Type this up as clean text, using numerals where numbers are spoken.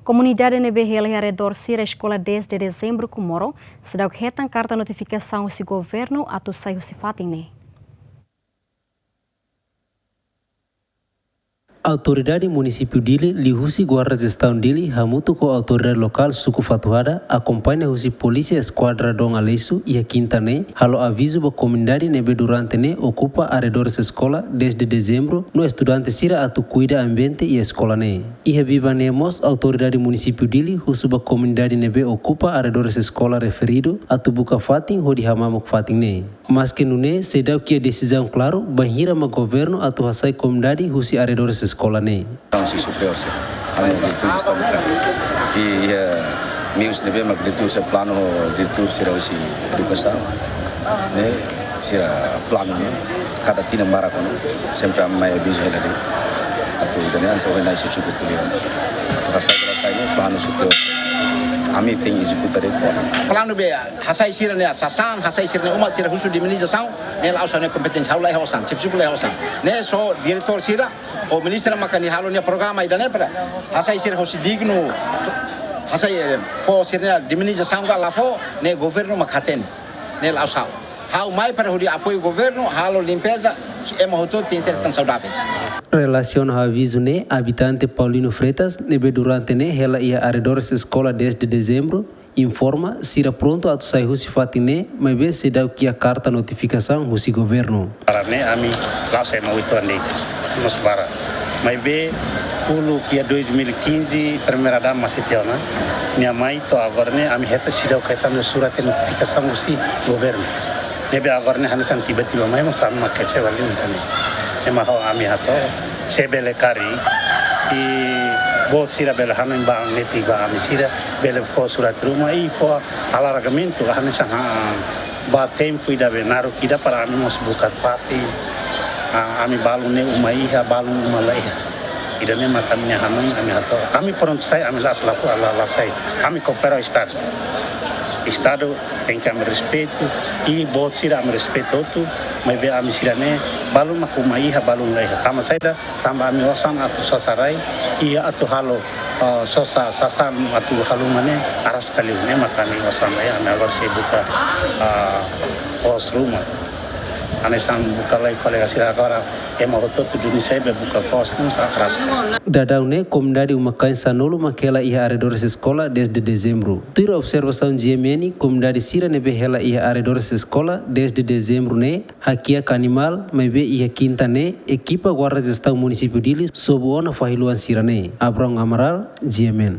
Comunidade NBR ao redor da escola 10 de dezembro Comoro, se dá retan carta notificação se governo atu saiu se fatine. A autoridade município dele, lihusi guarda gestão dele, hamuto com a autoridade local suku fatuhada, acompanha husi polícia esquadra dong alesu e a quinta ne, halo aviso ba comunidade nebe durante ne ocupa arredores escola desde dezembro, no estudante sira atu cuida ambiente e escola ne. E biba nemos autoridade município dele, husu ba comunidade nebe ocupa arredores escola referido, atu buka fating hodi hamamuk fating ne. Mas que nune, sedau que a decisão claro, banhira ma governo atu hasai comunidade husi arredores escola ne. Si superior se ano diretor está bukan e news nebe mag diretor se plano diretor sira usi educação ne sira plano ne cada tina maracono sempre mai aviso ele de atu idane ansa wena se chuku kuliah atu hasai ne plano superior ami ting executar itu plano be hasai sira ne sasan hasai sira ne umat sira husu diminização ne la usane kompetens haula hausan chipsukula hausan ne so diretor sira o ministra makani halonya programa idane para hasai sira hosi digno hasai fo sira diminização ga la fo ne governo makaten ne la usau hau mai para hodi apoio governo halo limpeza emoto tem certa saudável. Relação ao aviso ne habitante Paulino Freitas nebe durante ne ela ia arredores escola desde dezembro informa sira pronto atu sai husi fatine mas be se dá que a carta notificação husi governo para ne ami lá sai mau itu ande nos para mas be pulu que 2015 primeira dama tetiona minha mãe to agora ne ami reta se dá que tá no surat notificação husi governo nebe agora ne hanesan tiba-tiba mai mas sama kecewa lini kami emang ami hato sebele kari i bot sira bela hanen bang neti ba ami sira bela fo surat rumah i fo alargamento hanen sang ba tempo ida benaru kida para ami mos buka parti ami balu ne umai ha balu malai ida ne makamnya hanen ami hato ami pronto sai ami las lafu ala sai ami coopera Estado tem que me respeito e bot sira me respeito tu mas be ami sira ne balu makumai ha balu lai tama saida tamba ami wasan atu sasarai ia atu halo sosa sasan atu halo mane aras kali ne makani wasan ai ami agora se buka pos rumah ane sang buka lai kolega sira agora ema roto tu duni sai be buka pos não sa aras dadau ne comunidade umakai sanolo makela ia arredores escola desde dezembro tira observação GMN comunidade sira nebe hela ia arredores escola desde dezembro ne hakia animal mebe ia quinta ne equipa guarda gestão município dili sob ona fahiluan sira ne Abrão Amaral GMN